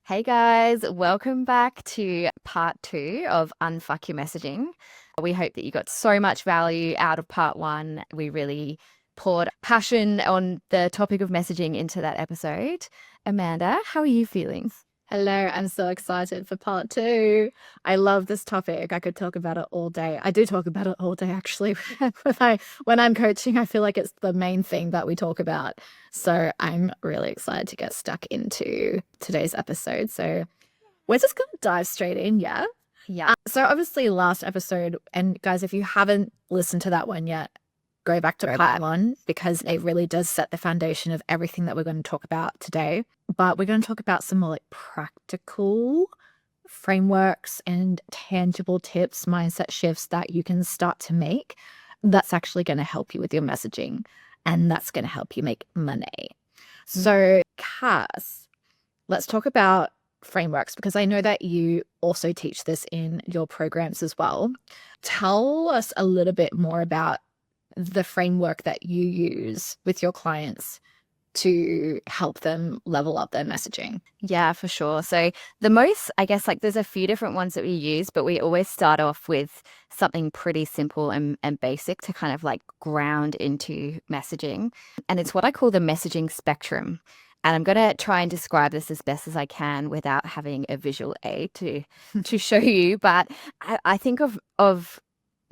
Hey guys, welcome back to part two of Unfuck Your Messaging. We hope that you got so much value out of part one. We really poured passion on the topic of messaging into that episode. Amanda, how are you feeling? Hello, I'm so excited for part two. I love this topic. I could talk about it all day. I do talk about it all day, actually. When I'm coaching, I feel like it's the main thing that we talk about. So I'm really excited to get stuck into today's episode. So we're just going to dive straight in, yeah? Yeah. So obviously last episode, and guys, if you haven't listened to that one yet, go back to part one because it really does set the foundation of everything that we're going to talk about today. But we're going to talk about some more like practical frameworks and tangible tips, mindset shifts that you can start to make that's actually going to help you with your messaging and that's going to help you make money. So, Cass, let's talk about frameworks because I know that you also teach this in your programs as well. Tell us a little bit more about the framework that you use with your clients to help them level up their messaging. Yeah, for sure. So the most, I guess, like there's a few different ones that we use, but we always start off with something pretty simple and basic to kind of like ground into messaging. And it's what I call the messaging spectrum. And I'm going to try and describe this as best as I can without having a visual aid to show you. But I think of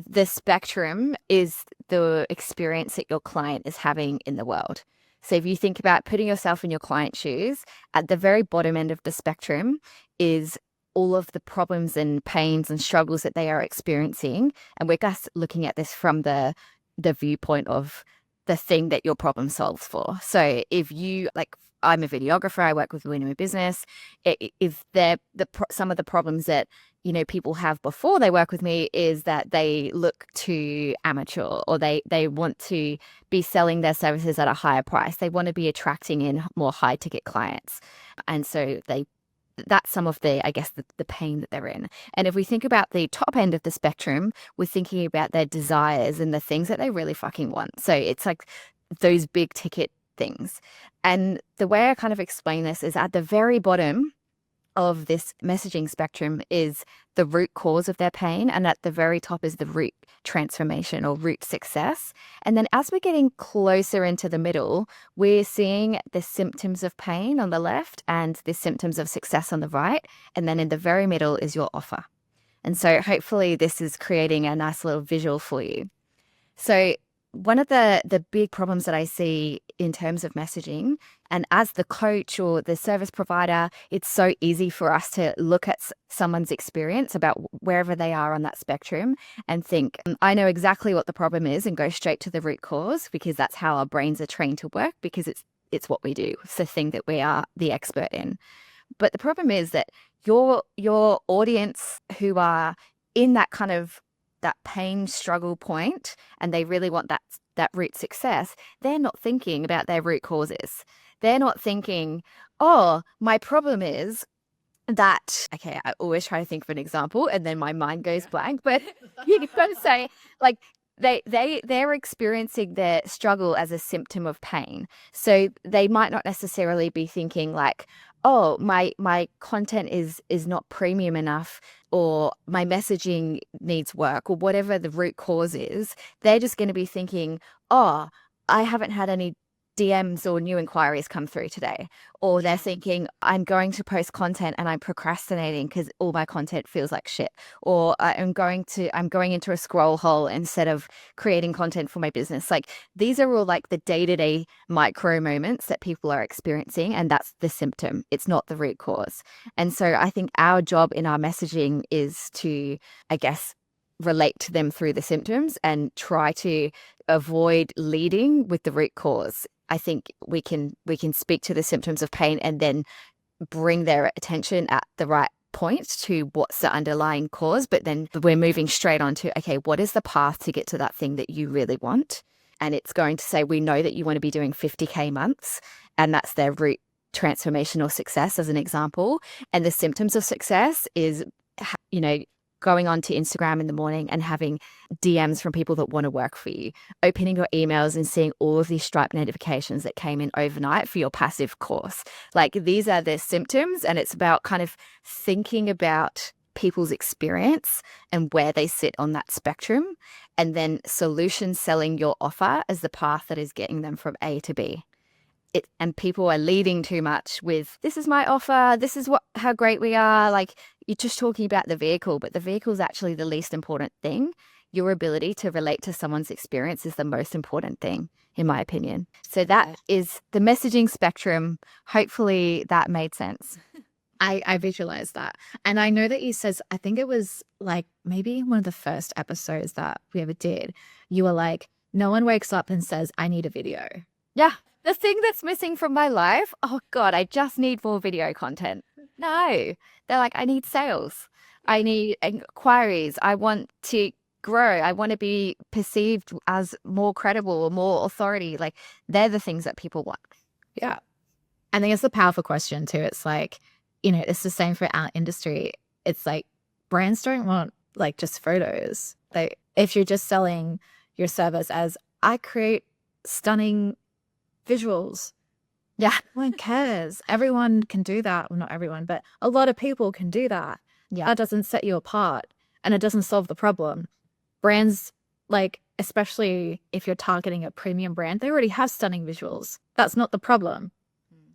the spectrum is the experience that your client is having in the world. So if you think about putting yourself in your client's shoes, at the very bottom end of the spectrum is all of the problems and pains and struggles that they are experiencing. And we're just looking at this from the viewpoint of the thing that your problem solves for. So if you like, I'm a videographer, I work with women in business. If they're some of the problems that people have before they work with me is that they look too amateur or they want to be selling their services at a higher price. They want to be attracting in more high ticket clients. And so that's some of the, I guess, the pain that they're in. And if we think about the top end of the spectrum, we're thinking about their desires and the things that they really fucking want. So it's like those big ticket things. And the way I kind of explain this is at the very bottom of this messaging spectrum is the root cause of their pain, and at the very top is the root transformation or root success. And then as we're getting closer into the middle, we're seeing the symptoms of pain on the left and the symptoms of success on the right. And then in the very middle is your offer. And so hopefully this is creating a nice little visual for you. So one of the big problems that I see in terms of messaging, and as the coach or the service provider, it's so easy for us to look at someone's experience about wherever they are on that spectrum and think, I know exactly what the problem is and go straight to the root cause because that's how our brains are trained to work because it's what we do. It's the thing that we are the expert in. But the problem is that your audience who are in that kind of that pain struggle point and they really want that root success, they're not thinking about their root causes. They're not thinking, oh, my problem is that, okay, I always try to think of an example and then my mind goes blank, but you've got to say like they're experiencing their struggle as a symptom of pain. So they might not necessarily be thinking like, oh, my content is not premium enough or my messaging needs work or whatever the root cause is. They're just going to be thinking, oh, I haven't had any DMs or new inquiries come through today. Or they're thinking, I'm going to post content and I'm procrastinating because all my content feels like shit. Or I'm going into a scroll hole instead of creating content for my business. Like these are all like the day-to-day micro moments that people are experiencing. And that's the symptom. It's not the root cause. And so I think our job in our messaging is to, I guess, relate to them through the symptoms and try to avoid leading with the root cause. I think we can speak to the symptoms of pain and then bring their attention at the right point to what's the underlying cause. But then we're moving straight on to, okay, what is the path to get to that thing that you really want? And it's going to say, we know that you want to be doing 50K months, and that's their root transformation or success as an example. And the symptoms of success is, going on to Instagram in the morning and having DMs from people that want to work for you, opening your emails and seeing all of these Stripe notifications that came in overnight for your passive course. Like these are the symptoms, and it's about kind of thinking about people's experience and where they sit on that spectrum, and then solution selling your offer as the path that is getting them from A to B. And people are leading too much with, this is my offer, this is how great we are. Like you're just talking about the vehicle, but the vehicle is actually the least important thing. Your ability to relate to someone's experience is the most important thing, in my opinion. So that is the messaging spectrum. Hopefully that made sense. I visualized that. And I know that you says, I think it was like maybe one of the first episodes that we ever did, you were like, no one wakes up and says, I need a video. Yeah. The thing that's missing from my life, oh God, I just need more video content. No, they're like, I need sales. I need inquiries. I want to grow. I want to be perceived as more credible or more authority. Like they're the things that people want. Yeah. I think it's a powerful question too. It's like, you know, it's the same for our industry. It's like brands don't want like just photos. Like if you're just selling your service as I create stunning visuals. Yeah. No one cares. Everyone can do that. Well, not everyone, but a lot of people can do that. Yeah. That doesn't set you apart and it doesn't solve the problem. Brands, like, especially if you're targeting a premium brand, they already have stunning visuals. That's not the problem.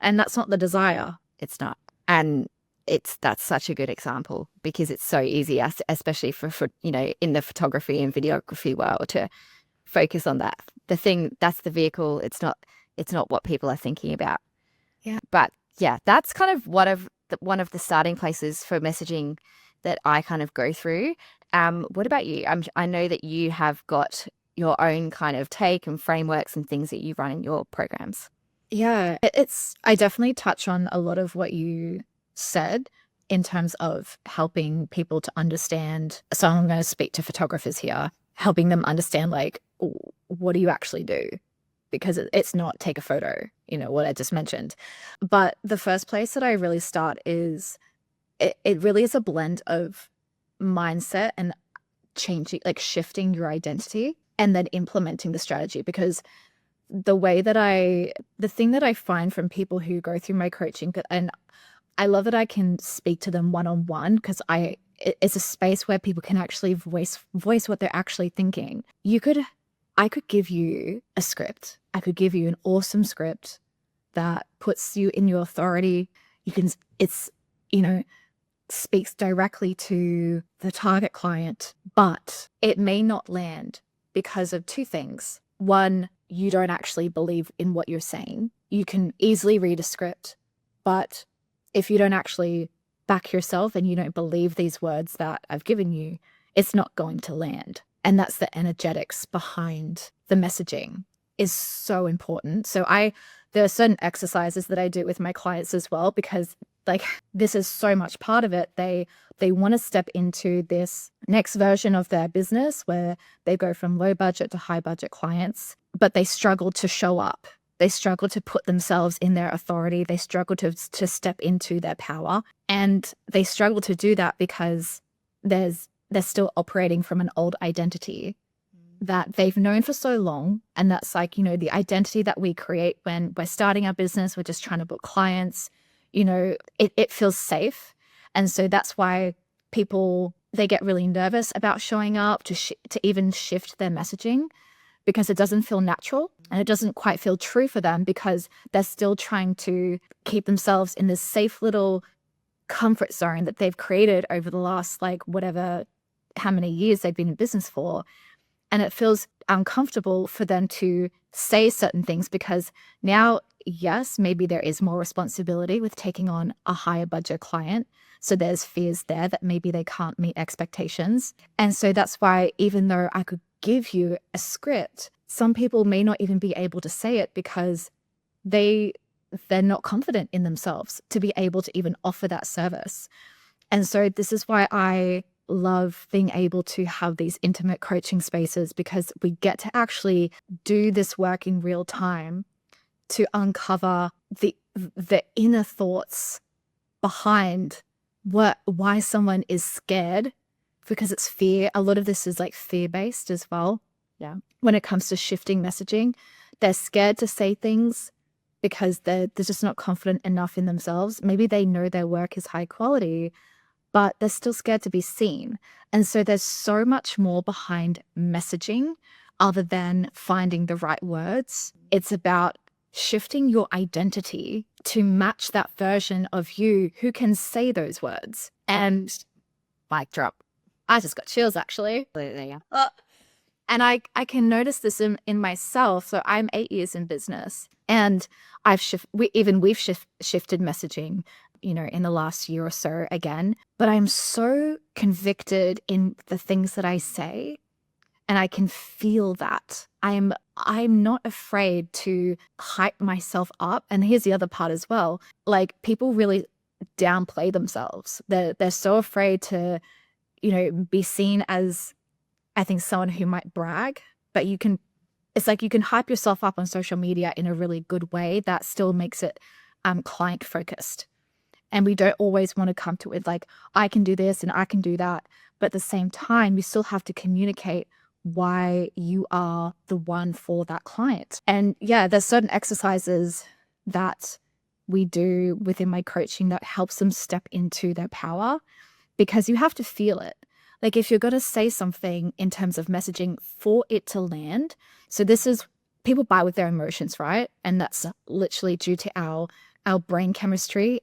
And that's not the desire. It's not. And that's such a good example because it's so easy, especially for you know, in the photography and videography world, to focus on that. The thing, that's the vehicle. It's not what people are thinking about. Yeah. But yeah, that's kind of one of the starting places for messaging that I kind of go through. What about you? I know that you have got your own kind of take and frameworks and things that you run in your programs. Yeah, I definitely touch on a lot of what you said in terms of helping people to understand. So I'm going to speak to photographers here, helping them understand like, what do you actually do? Because it's not take a photo, you know, what I just mentioned. But the first place that I really start is, it really is a blend of mindset and changing, like shifting your identity and then implementing the strategy. Because the thing that I find from people who go through my coaching, and I love that I can speak to them one-on-one because it's a space where people can actually voice what they're actually thinking. I could give you a script. I could give you an awesome script that puts you in your authority. It's, you know, speaks directly to the target client, but it may not land because of two things. One, you don't actually believe in what you're saying. You can easily read a script, but if you don't actually back yourself and you don't believe these words that I've given you, it's not going to land. And that's the energetics behind the messaging is so important. So there are certain exercises that I do with my clients as well, because like this is so much part of it. They want to step into this next version of their business where they go from low budget to high budget clients, but they struggle to show up. They struggle to put themselves in their authority. They struggle to step into their power. And they struggle to do that because they're still operating from an old identity that they've known for so long. And that's like, you know, the identity that we create when we're starting our business, we're just trying to book clients, you know, it feels safe. And so that's why people, they get really nervous about showing up to even shift their messaging, because it doesn't feel natural and it doesn't quite feel true for them because they're still trying to keep themselves in this safe little comfort zone that they've created over the last, like, whatever, how many years they've been in business for. And it feels uncomfortable for them to say certain things because now, yes, maybe there is more responsibility with taking on a higher budget client. So there's fears there that maybe they can't meet expectations. And so that's why, even though I could give you a script, some people may not even be able to say it because they're not confident in themselves to be able to even offer that service. And so this is why I love being able to have these intimate coaching spaces, because we get to actually do this work in real time to uncover the inner thoughts behind why someone is scared because it's fear. A lot of this is like fear-based as well. Yeah. When it comes to shifting messaging, they're scared to say things because they're just not confident enough in themselves. Maybe they know their work is high quality, but they're still scared to be seen. And so there's so much more behind messaging other than finding the right words. It's about shifting your identity to match that version of you who can say those words. And mic drop. I just got chills, actually. Absolutely, yeah. And I can notice this in myself. So I'm 8 years in business, and we've shifted messaging, in the last year or so again. But I'm so convicted in the things that I say, and I can feel that. I'm not afraid to hype myself up. And here's the other part as well. Like, people really downplay themselves. They're so afraid to, be seen as, I think, someone who might brag, but it's like you can hype yourself up on social media in a really good way that still makes it client focused. And we don't always want to come to it like, I can do this and I can do that. But at the same time, you still have to communicate why you are the one for that client. And yeah, there's certain exercises that we do within my coaching that helps them step into their power, because you have to feel it. Like, if you're going to say something in terms of messaging for it to land, so this is, people buy with their emotions, right? And that's literally due to our brain chemistry.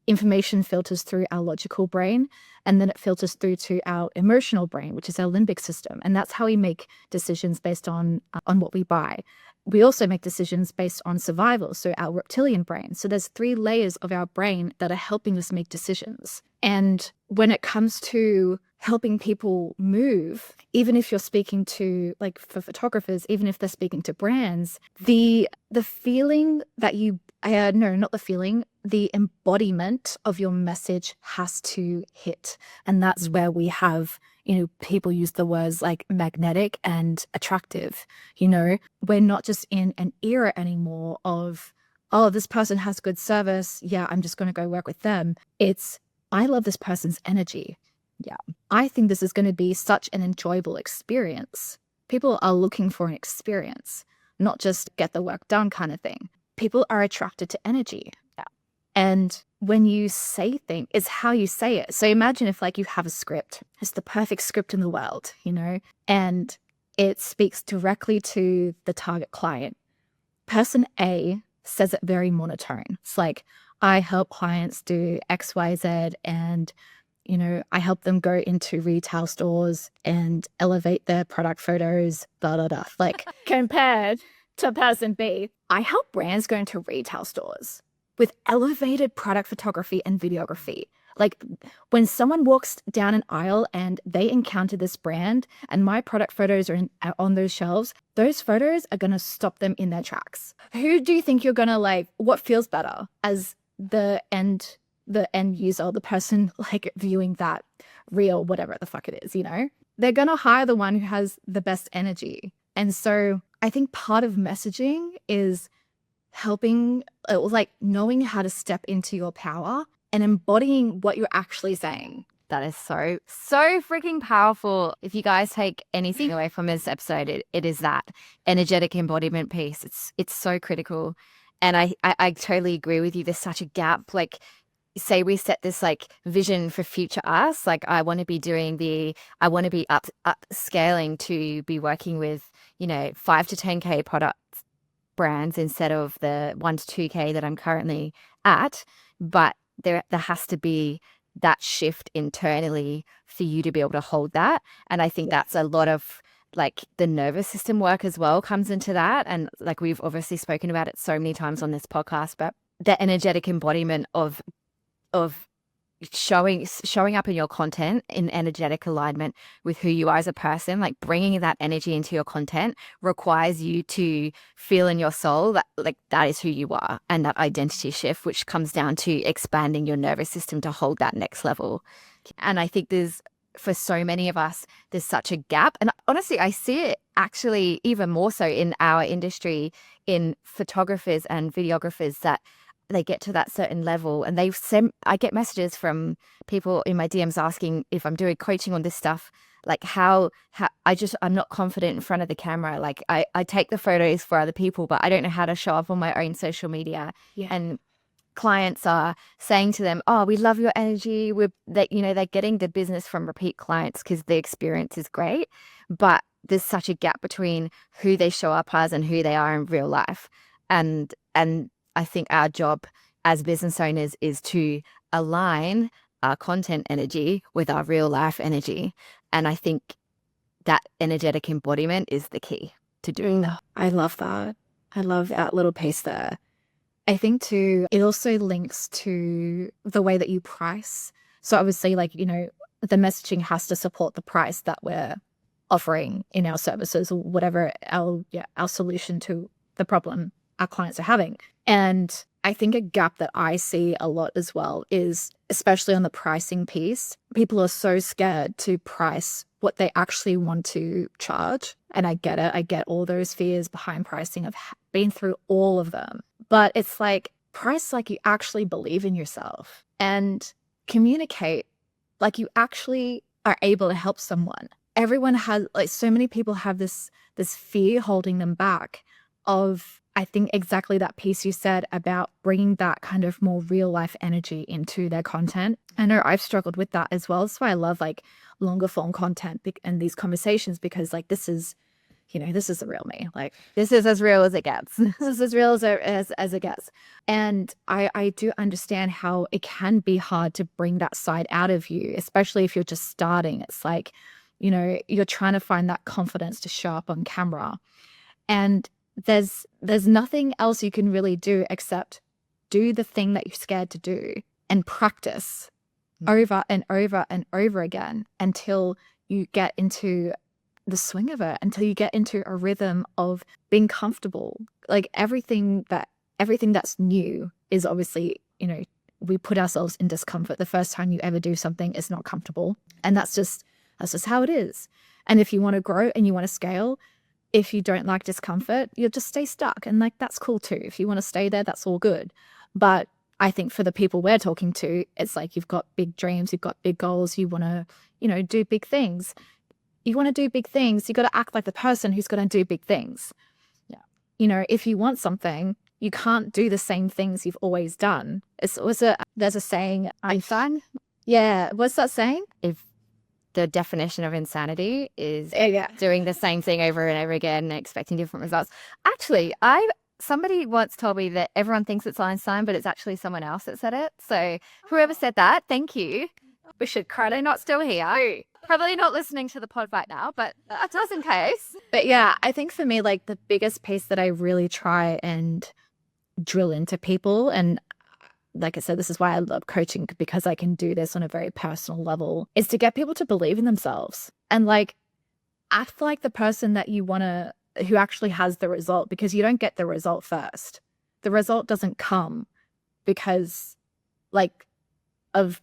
Information filters through our logical brain, and then it filters through to our emotional brain, which is our limbic system. And that's how we make decisions based on what we buy. We also make decisions based on survival, so our reptilian brain. So there's 3 layers of our brain that are helping us make decisions. And when it comes to helping people move, even if you're speaking to, like, for photographers, even if they're speaking to brands, the feeling that the embodiment of your message has to hit. And that's where we have, people use the words like magnetic and attractive. We're not just in an era anymore of, oh, this person has good service, yeah, I'm just going to go work with them. It's, I love this person's energy. Yeah, I think this is going to be such an enjoyable experience. People are looking for an experience, not just get the work done kind of thing. People are attracted to energy. Yeah. And when you say things, it's how you say it. So imagine if, like, you have a script. It's the perfect script in the world, and it speaks directly to the target client. Person A says it very monotone. It's like, I help clients do X, Y, Z, and I help them go into retail stores and elevate their product photos, blah, blah, blah. Like, compared to person B, I help brands go into retail stores with elevated product photography and videography. Like, when someone walks down an aisle and they encounter this brand and my product photos are on those shelves, those photos are going to stop them in their tracks. Who do you think you're going to what feels better as the end user, the person viewing that reel, whatever the fuck it is, they're going to hire the one who has the best energy. And so I think part of messaging is helping, knowing how to step into your power and embodying what you're actually saying. That is so freaking powerful. If you guys take anything away from this episode, it is that energetic embodiment piece. It's so critical. And I totally agree with you. There's such a gap. Like, say we set this vision for future us, I want to be upscaling to be working with 5 to 10K product brands instead of the 1 to 2K that I'm currently at. But there has to be that shift internally for you to be able to hold that. And I think that's a lot of the nervous system work as well comes into that. And we've obviously spoken about it so many times on this podcast, but the energetic embodiment of showing up in your content in energetic alignment with who you are as a person, bringing that energy into your content requires you to feel in your soul that that is who you are, and that identity shift, which comes down to expanding your nervous system to hold that next level. And I think for so many of us, there's such a gap. And honestly, I see it actually even more so in our industry, in photographers and videographers, that they get to that certain level, and I get messages from people in my DMs asking if I'm doing coaching on this stuff, like how I'm not confident in front of the camera. Like I take the photos for other people, but I don't know how to show up on my own social media. Yeah. And clients are saying to them, oh, we love your energy. They're getting the business from repeat clients because the experience is great, but there's such a gap between who they show up as and who they are in real life. And I think our job as business owners is to align our content energy with our real life energy. And I think that energetic embodiment is the key to doing that. I love that. I love that little piece there. I think too, it also links to the way that you price. So obviously, like, you know, the messaging has to support the price that we're offering in our services or whatever our solution to the problem our clients are having. And I think a gap that I see a lot as well is, especially on the pricing piece, people are so scared to price what they actually want to charge. And I get it. I get all those fears behind pricing. I've been through all of them. But it's like, price like you actually believe in yourself, and communicate like you actually are able to help someone. Everyone has, like, so many people have this fear holding them back of, I think, exactly that piece you said about bringing that kind of more real life energy into their content. I know I've struggled with that as well. That's why I love like longer form content and these conversations, because like this is the real me. Like, this is as real as it gets. This is as real as it gets. And I do understand how it can be hard to bring that side out of you, especially if you're just starting. It's like, you know, you're trying to find that confidence to show up on camera. And there's nothing else you can really do except do the thing that you're scared to do and practice over and over and over again until you get into the swing of it, until you get into a rhythm of being comfortable. Like everything that's new is obviously, you know, we put ourselves in discomfort. The first time you ever do something is not comfortable. And that's just how it is. And if you want to grow and you want to scale, if you don't like discomfort, you'll just stay stuck. And like, that's cool too. If you want to stay there, that's all good. But I think for the people we're talking to, it's like, you've got big dreams, you've got big goals, you want to, you know, do big things. You want to do big things, you got to act like the person who's going to do big things. Yeah. You know, if you want something, you can't do the same things you've always done. There's a saying, Einstein? Yeah. What's that saying? If the definition of insanity is Yeah. doing the same thing over and over again and expecting different results. Actually, somebody once told me that everyone thinks it's Einstein, but it's actually someone else that said it. So whoever said that, thank you. We should credit not still here. Probably not listening to the pod right now, but just in case. But yeah, I think for me, like the biggest piece that I really try and drill into people, and like I said, this is why I love coaching, because I can do this on a very personal level, is to get people to believe in themselves and like act like the person that you want to, who actually has the result, because you don't get the result first. The result doesn't come because like of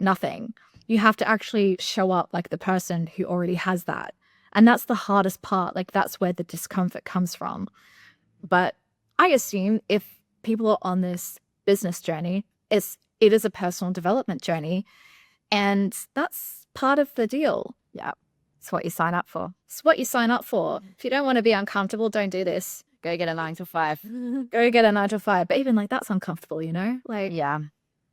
nothing. You have to actually show up like the person who already has that. And that's the hardest part. Like that's where the discomfort comes from. But I assume if people are on this business journey, it is a personal development journey. And that's part of the deal. Yeah. It's what you sign up for. It's what you sign up for. If you don't want to be uncomfortable, don't do this. Go get a 9 to 5. Go get a 9 to 5. But even like that's uncomfortable, you know? Like, yeah,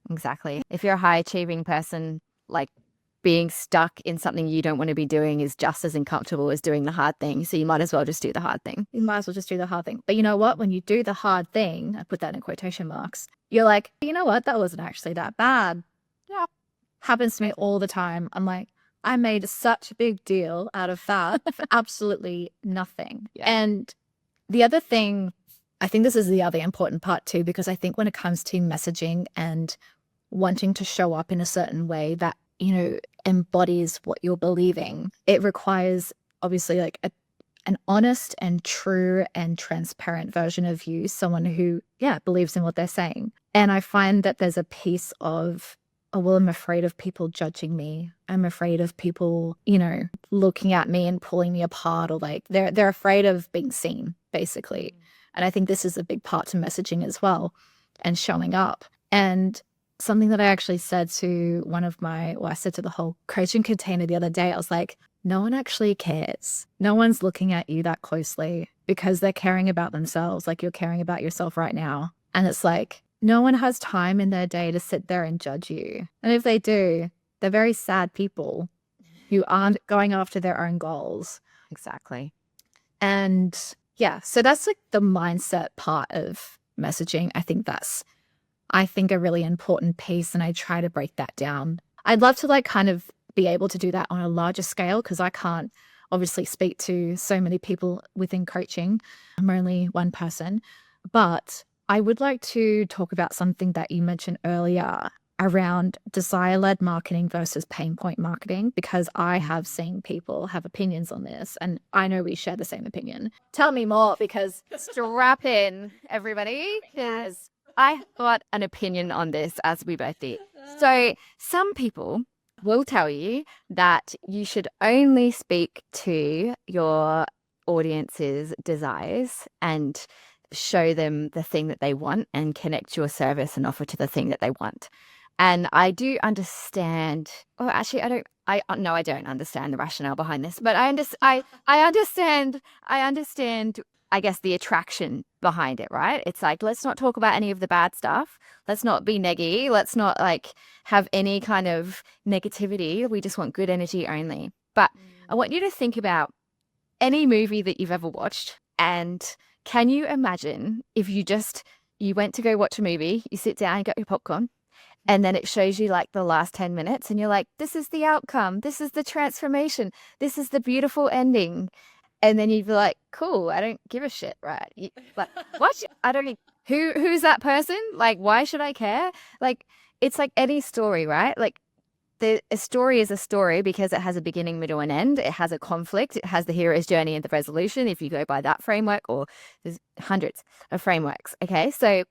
exactly. If you're a high achieving person, like being stuck in something you don't want to be doing is just as uncomfortable as doing the hard thing. So you might as well just do the hard thing. You might as well just do the hard thing. But you know what? When you do the hard thing, I put that in quotation marks, you're like, you know what? That wasn't actually that bad. Yeah. Happens to me all the time. I'm like, I made such a big deal out of that for absolutely nothing. Yeah. And the other thing, I think this is the other important part too, because I think when it comes to messaging and wanting to show up in a certain way that, you know, embodies what you're believing, it requires obviously like an honest and true and transparent version of you, someone who, believes in what they're saying. And I find that there's a piece of, oh, well, I'm afraid of people judging me. I'm afraid of people, you know, looking at me and pulling me apart, or like they're afraid of being seen, basically. And I think this is a big part to messaging as well. and showing up. And something that I actually said to I said to the whole coaching container the other day, I was like, no one actually cares. No one's looking at you that closely because they're caring about themselves like you're caring about yourself right now. And it's like, no one has time in their day to sit there and judge you. And if they do, they're very sad people who aren't going after their own goals. Exactly. And yeah, so that's like the mindset part of messaging. I think a really important piece, and I try to break that down. I'd love to like kind of be able to do that on a larger scale because I can't obviously speak to so many people within coaching. I'm only one person, but I would like to talk about something that you mentioned earlier around desire-led marketing versus pain point marketing, because I have seen people have opinions on this and I know we share the same opinion. Tell me more, because Strap in, everybody, because I got an opinion on this, as we both did. So some people will tell you that you should only speak to your audience's desires and show them the thing that they want and connect your service and offer to the thing that they want. And I do understand, or actually I don't understand the rationale behind this, but I understand, I guess, the attraction behind it, right? It's like, let's not talk about any of the bad stuff. Let's not be neggy. Let's not like have any kind of negativity. We just want good energy only. But I want you to think about any movie that you've ever watched, and can you imagine if you went to go watch a movie, you sit down, you got your popcorn, and then it shows you like the last 10 minutes and you're like, this is the outcome. This is the transformation. This is the beautiful ending. And then you'd be like, cool, I don't give a shit, right? Like, what? I don't, who's that person? Like, why should I care? Like, it's like any story, right? Like, a story is a story because it has a beginning, middle, and end. It has a conflict. It has the hero's journey and the resolution, if you go by that framework, or there's hundreds of frameworks. Okay, so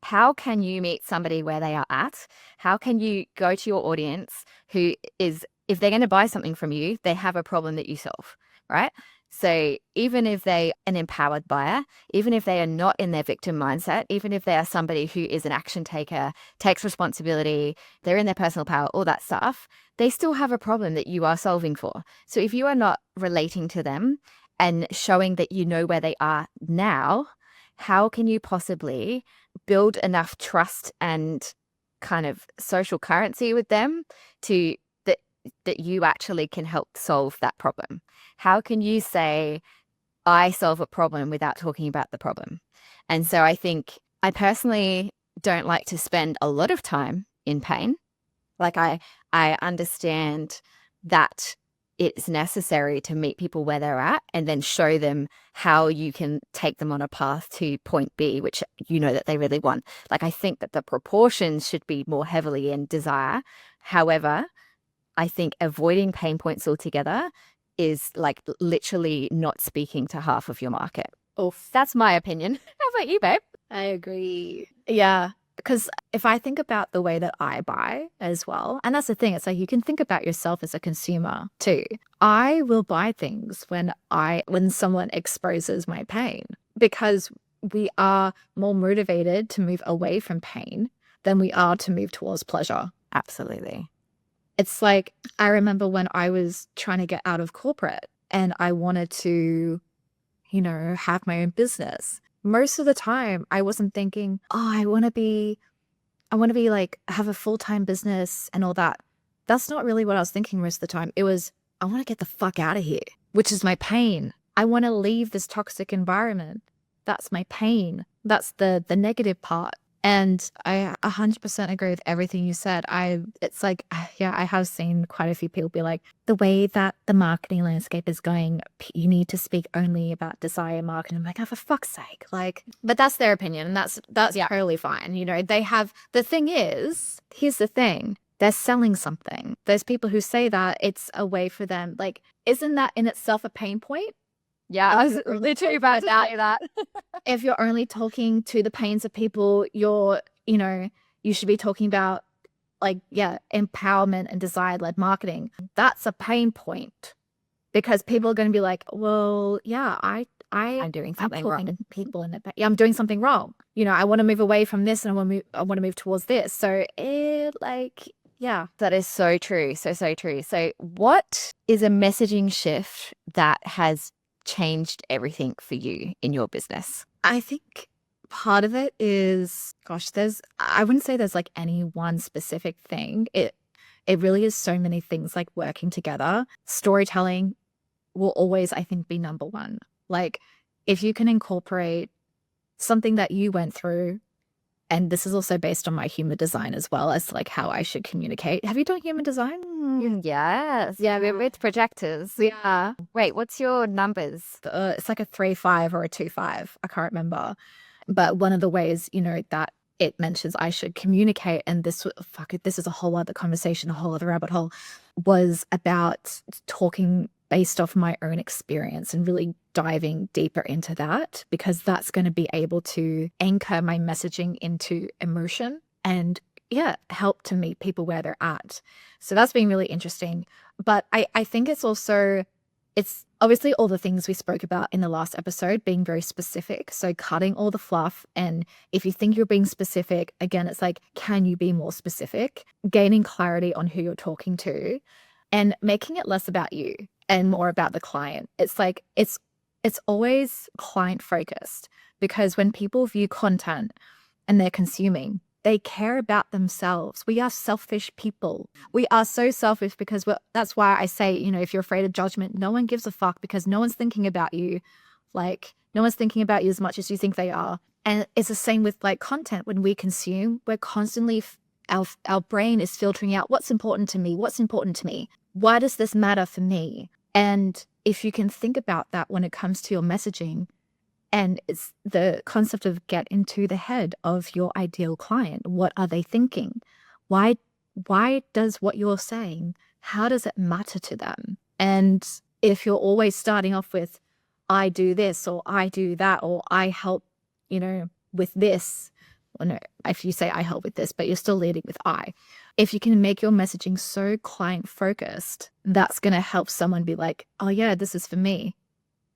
how can you meet somebody where they are at? How can you go to your audience who is, if they're going to buy something from you, they have a problem that you solve, right? So even if they an empowered buyer, even if they are not in their victim mindset, even if they are somebody who is an action taker, takes responsibility, they're in their personal power, all that stuff, they still have a problem that you are solving for. So if you are not relating to them and showing that you know where they are now, how can you possibly build enough trust and kind of social currency with them to that you actually can help solve that problem? How can you say, I solve a problem without talking about the problem? And so I think I personally don't like to spend a lot of time in pain. Like I understand that it's necessary to meet people where they're at and then show them how you can take them on a path to point B, which you know that they really want. Like, I think that the proportions should be more heavily in desire. However, I think avoiding pain points altogether is like literally not speaking to half of your market. Oh, That's my opinion. How about you, babe? I agree. Yeah. Because if I think about the way that I buy as well, and that's the thing, it's like you can think about yourself as a consumer too. I will buy things when someone exposes my pain, because we are more motivated to move away from pain than we are to move towards pleasure. Absolutely. It's like, I remember when I was trying to get out of corporate and I wanted to, have my own business. Most of the time I wasn't thinking, oh, I want to be like, have a full-time business and all that. That's not really what I was thinking most of the time. It was, I want to get the fuck out of here, which is my pain. I want to leave this toxic environment. That's my pain. That's the negative part. And I 100% agree with everything you said. It's like, yeah, I have seen quite a few people be like, the way that the marketing landscape is going, you need to speak only about desire marketing. I'm like, oh, for fuck's sake. Like, but that's their opinion, and that's totally fine. They have, the thing is, here's the thing. They're selling something. Those people who say that, it's a way for them. Like, isn't that in itself a pain point? Yeah, I was literally about to tell you that. If you're only talking to the pains of people, you should be talking about, like, yeah, empowerment and desire-led marketing. That's a pain point, because people are going to be like, well, yeah, I'm doing I'm something talking wrong. to people in the back. Yeah, I'm doing something wrong. I want to move away from this and I want to move towards this. So yeah. That is so true. So true. So what is a messaging shift that has changed everything for you in your business? I think part of it is, gosh, I wouldn't say there's like any one specific thing. It really is so many things like working together. Storytelling will always, I think, be number one. Like if you can incorporate something that you went through, and this is also based on my human design as well as like how I should communicate. Have you done human design? Yes. Yeah, we're with projectors. Yeah. Wait, what's your numbers? It's like a 3-5 or a 2-5. I can't remember. But one of the ways, that it mentions I should communicate, and this is a whole other conversation, a whole other rabbit hole, was about talking based off my own experience and really diving deeper into that, because that's going to be able to anchor my messaging into emotion and help to meet people where they're at. So that's been really interesting. But I think it's obviously all the things we spoke about in the last episode, being very specific. So cutting all the fluff. And if you think you're being specific, again, it's like, can you be more specific? Gaining clarity on who you're talking to and making it less about you and more about the client. It's like, it's always client focused, because when people view content and they're consuming, they care about themselves. We are selfish people. We are so selfish because that's why I say, if you're afraid of judgment, no one gives a fuck, because no one's thinking about you. Like, no one's thinking about you as much as you think they are. And it's the same with like content. When we consume, we're constantly, our brain is filtering out what's important to me. What's important to me? Why does this matter for me? And if you can think about that when it comes to your messaging, and it's the concept of get into the head of your ideal client. What are they thinking? Why does what you're saying, how does it matter to them? And if you're always starting off with, I do this, or I do that, or I help, with this, or no, if you say I help with this, but you're still leading with I. If you can make your messaging so client focused, that's going to help someone be like, oh yeah, this is for me.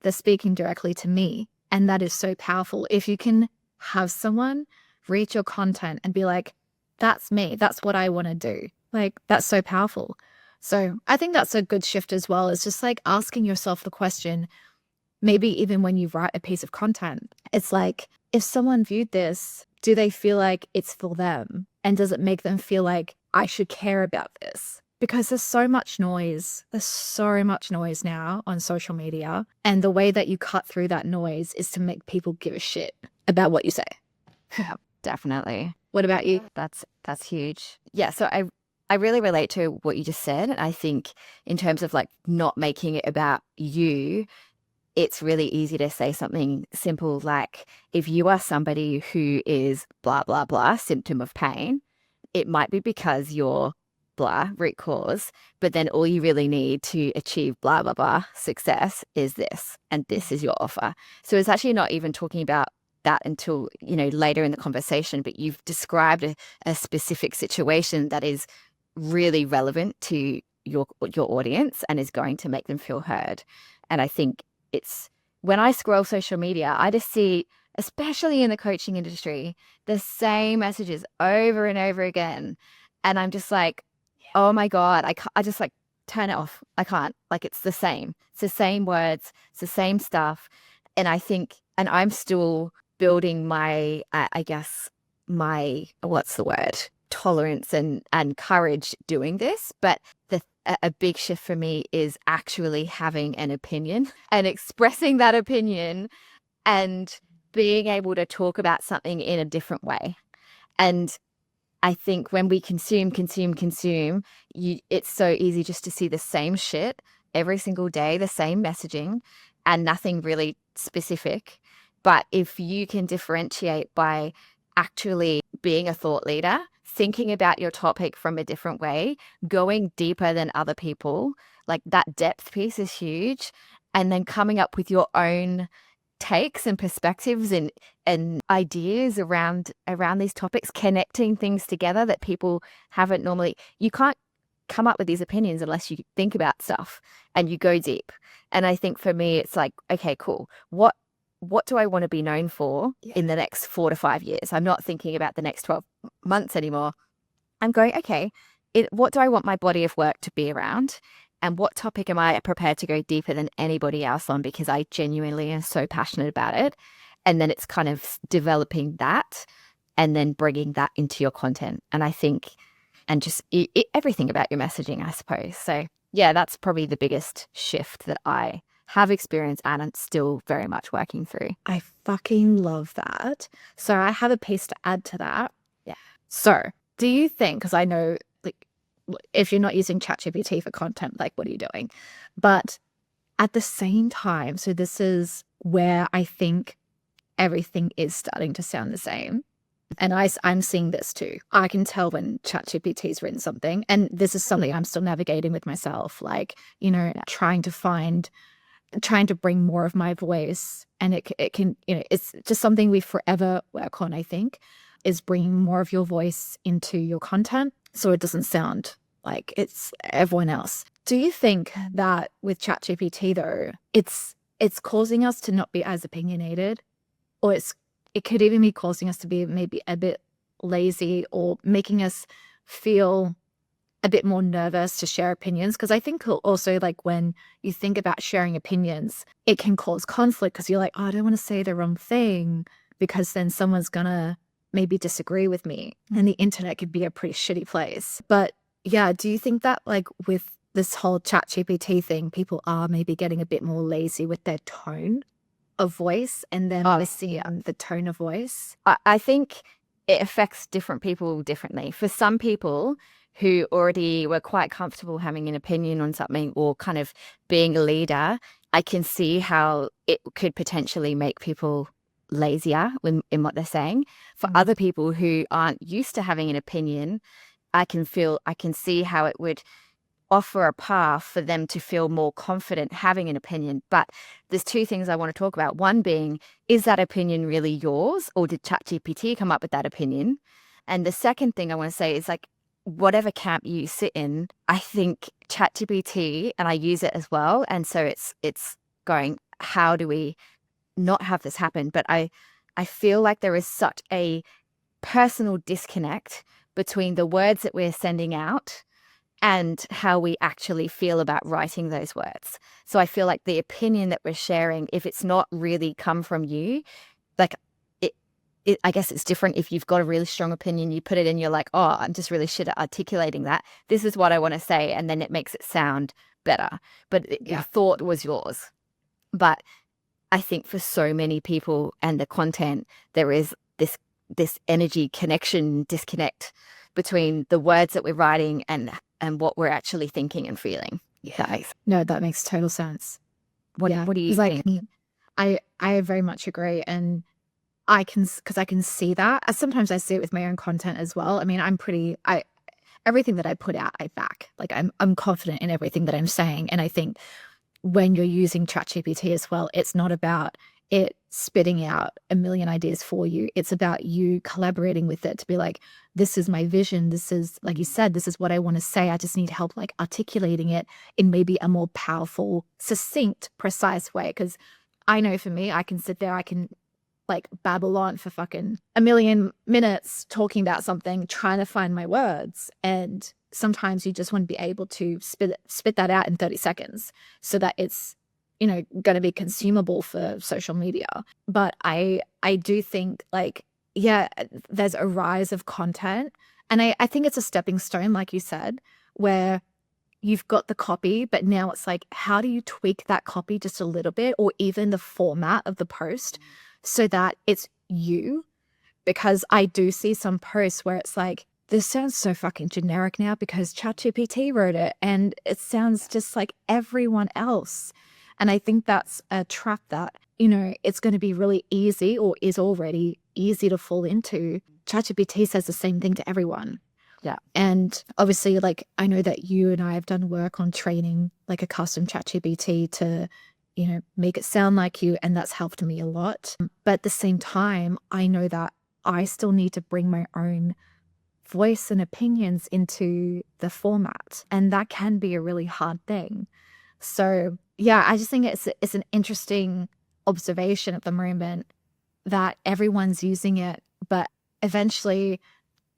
They're speaking directly to me. And that is so powerful. If you can have someone read your content and be like, that's me, that's what I want to do. Like, that's so powerful. So I think that's a good shift as well. It's just like asking yourself the question, maybe even when you write a piece of content, it's like, if someone viewed this, do they feel like it's for them? And does it make them feel like I should care about this? Because there's so much noise. There's so much noise now on social media. And the way that you cut through that noise is to make people give a shit about what you say. Yeah, definitely. What about you? That's huge. Yeah, so I really relate to what you just said. And I think in terms of like not making it about you, it's really easy to say something simple like, if you are somebody who is blah, blah, blah, symptom of pain, it might be because you're blah, root cause, but then all you really need to achieve blah, blah, blah, success is this, and this is your offer. So it's actually not even talking about that until, later in the conversation, but you've described a specific situation that is really relevant to your audience and is going to make them feel heard. And I think it's, when I scroll social media, I just see, especially in the coaching industry, the same messages over and over again. And I'm just like, oh my God, I just like turn it off. I can't. Like, it's the same. It's the same words. It's the same stuff. And I think, and I'm still building my, I guess, my, what's the word? Tolerance and courage doing this. But a big shift for me is actually having an opinion and expressing that opinion and being able to talk about something in a different way. And I think when we consume, it's so easy just to see the same shit every single day, the same messaging, and nothing really specific. But if you can differentiate by actually being a thought leader, thinking about your topic from a different way, going deeper than other people, like that depth piece is huge. And then coming up with your own takes and perspectives and ideas around these topics, connecting things together that people haven't normally. You can't come up with these opinions unless you think about stuff and you go deep. And I think for me, it's like, okay, cool. What what do I want to be known for in the next 4 to 5 years? I'm not thinking about the next 12 months anymore. I'm going, okay, what do I want my body of work to be around? And what topic am I prepared to go deeper than anybody else on because I genuinely am so passionate about it? And then it's kind of developing that and then bringing that into your content. And I think, and just everything about your messaging, I suppose. So yeah, that's probably the biggest shift that I have experienced and I'm still very much working through. I fucking love that. So I have a piece to add to that. Yeah. So do you think, because I know like if you're not using ChatGPT for content, like what are you doing? But at the same time, so this is where I think everything is starting to sound the same. And I'm seeing this too. I can tell when ChatGPT's written something, and this is something I'm still navigating with myself, like, you know, trying to bring more of my voice. And it can, you know, it's just something we forever work on, I think, is bringing more of your voice into your content so it doesn't sound like it's everyone else. Do you think that with ChatGPT though, it's causing us to not be as opinionated, or it could even be causing us to be maybe a bit lazy or making us feel a bit more nervous to share opinions? Because I think also like when you think about sharing opinions, it can cause conflict because you're like, oh, I don't want to say the wrong thing because then someone's gonna maybe disagree with me. And the internet could be a pretty shitty place. But yeah, do you think that like with this whole ChatGPT thing, people are maybe getting a bit more lazy with their tone of voice and then obviously the tone of voice? I think it affects different people differently. For some people who already were quite comfortable having an opinion on something or kind of being a leader, I can see how it could potentially make people lazier in what they're saying. For other people who aren't used to having an opinion, I can see how it would offer a path for them to feel more confident having an opinion. But there's two things I want to talk about. One being, is that opinion really yours, or did ChatGPT come up with that opinion? And the second thing I want to say is like, whatever camp you sit in, I think ChatGPT, and I use it as well. And so it's going, how do we not have this happen? But I feel like there is such a personal disconnect between the words that we're sending out and how we actually feel about writing those words. So I feel like the opinion that we're sharing, if it's not really come from you, like I guess it's different if you've got a really strong opinion, you put it in, you're like, oh, I'm just really shit at articulating that. This is what I want to say. And then it makes it sound better. But your thought was yours. But I think for so many people and the content, there is this energy disconnect between the words that we're writing and what we're actually thinking and feeling. Yeah. No, that makes total sense. What do you think? I very much agree. And because I can see that. Sometimes I see it with my own content as well. I mean, everything that I put out, I back. Like I'm confident in everything that I'm saying. And I think when you're using ChatGPT as well, it's not about it spitting out a million ideas for you. It's about you collaborating with it to be like, this is my vision. This is, like you said, this is what I want to say. I just need help like articulating it in maybe a more powerful, succinct, precise way. Because I know for me, I can sit there, I can like babble on for fucking a million minutes talking about something, trying to find my words. And sometimes you just want to be able to spit that out in 30 seconds so that it's, you know, going to be consumable for social media. But I do think like, yeah, there's a rise of content. And I think it's a stepping stone, like you said, where you've got the copy, but now it's like, how do you tweak that copy just a little bit, or even the format of the post so that it's you? Because I do see some posts where it's like, this sounds so fucking generic now because ChatGPT wrote it and it sounds just like everyone else. And I think that's a trap that, you know, it's going to be really easy, or is already easy, to fall into. ChatGPT says the same thing to everyone. Yeah. And obviously, like, I know that you and I have done work on training like a custom ChatGPT to, you know, make it sound like you. And that's helped me a lot. But at the same time, I know that I still need to bring my own voice and opinions into the format. And that can be a really hard thing. So yeah, I just think it's an interesting observation at the moment that everyone's using it, but eventually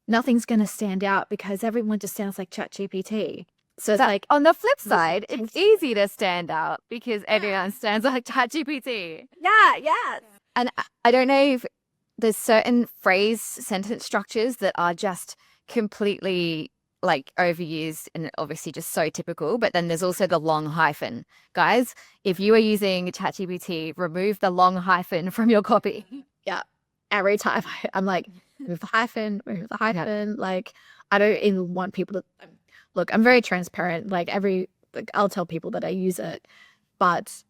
nothing's going to stand out because everyone just sounds like ChatGPT. So it's like, on the flip side, it's easy to stand out because everyone stands like ChatGPT. yeah. And I don't know if there's certain phrase sentence structures that are just completely like overused and obviously just so typical. But then there's also the long hyphen. Guys, if you are using ChatGPT, remove the long hyphen from your copy. Yeah. Every time I'm like, remove the hyphen. Like, I don't even want people to look. I'm very transparent. Like I'll tell people that I use it, but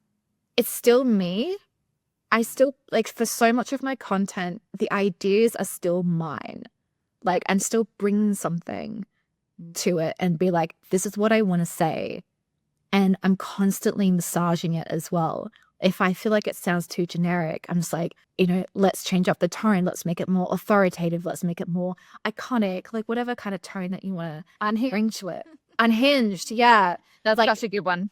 it's still me. I still like for so much of my content, the ideas are still mine. Like I'm still bringing something to it and be like, this is what I want to say. And I'm constantly massaging it as well. If I feel like it sounds too generic, I'm just like, let's change up the tone. Let's make it more authoritative. Let's make it more iconic, like whatever kind of tone that you want to bring to it. Unhinged. Yeah. That's like such a good one.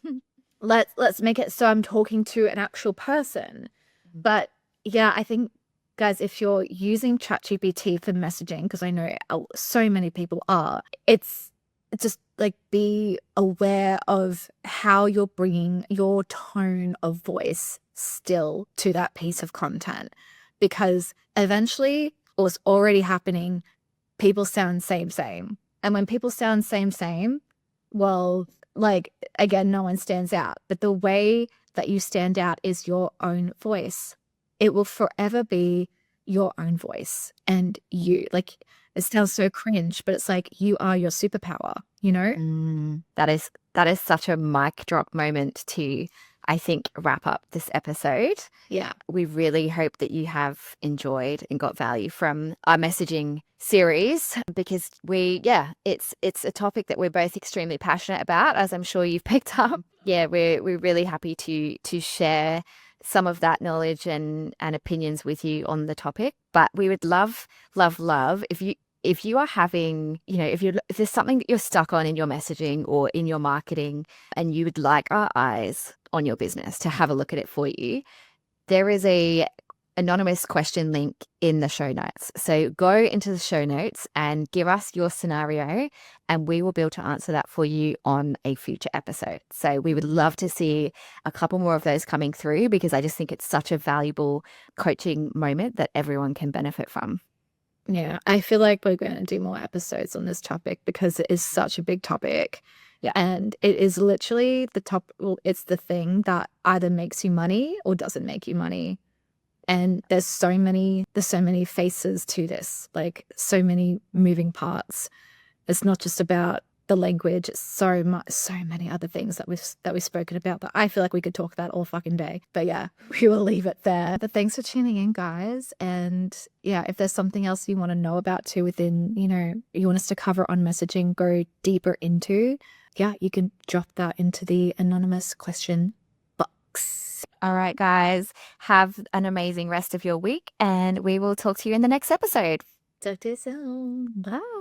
Let's make it so I'm talking to an actual person. But yeah, I think, guys, if you're using ChatGPT for messaging, because I know so many people are, it's just like be aware of how you're bringing your tone of voice still to that piece of content, because eventually what's already happening, people sound same. And when people sound same, well, like, again, no one stands out. But the way that you stand out is your own voice. It will forever be your own voice. And you, like, it sounds so cringe, but it's like you are your superpower, That is such a mic drop moment to, I think, wrap up this episode. Yeah. We really hope that you have enjoyed and got value from our messaging series, because it's a topic that we're both extremely passionate about, as I'm sure you've picked up. Yeah, we're really happy to share some of that knowledge and opinions with you on the topic. But we would love if you are having, if there's something that you're stuck on in your messaging or in your marketing and you would like our eyes on your business to have a look at it for you, there is a anonymous question link in the show notes. So go into the show notes and give us your scenario and we will be able to answer that for you on a future episode. So we would love to see a couple more of those coming through, because I just think it's such a valuable coaching moment that everyone can benefit from. Yeah, I feel like we're going to do more episodes on this topic because it is such a big topic. Yeah. And it is literally it's the thing that either makes you money or doesn't make you money. And there's so many faces to this, like so many moving parts. It's not just about the language, it's so many other things that we've spoken about that I feel like we could talk about all fucking day. But yeah, we will leave it there. But thanks for tuning in, guys. And yeah, if there's something else you want to know about too within, you want us to cover on messaging, go deeper into, yeah, you can drop that into the anonymous question box. All right, guys, have an amazing rest of your week and we will talk to you in the next episode. Talk to you soon. Bye.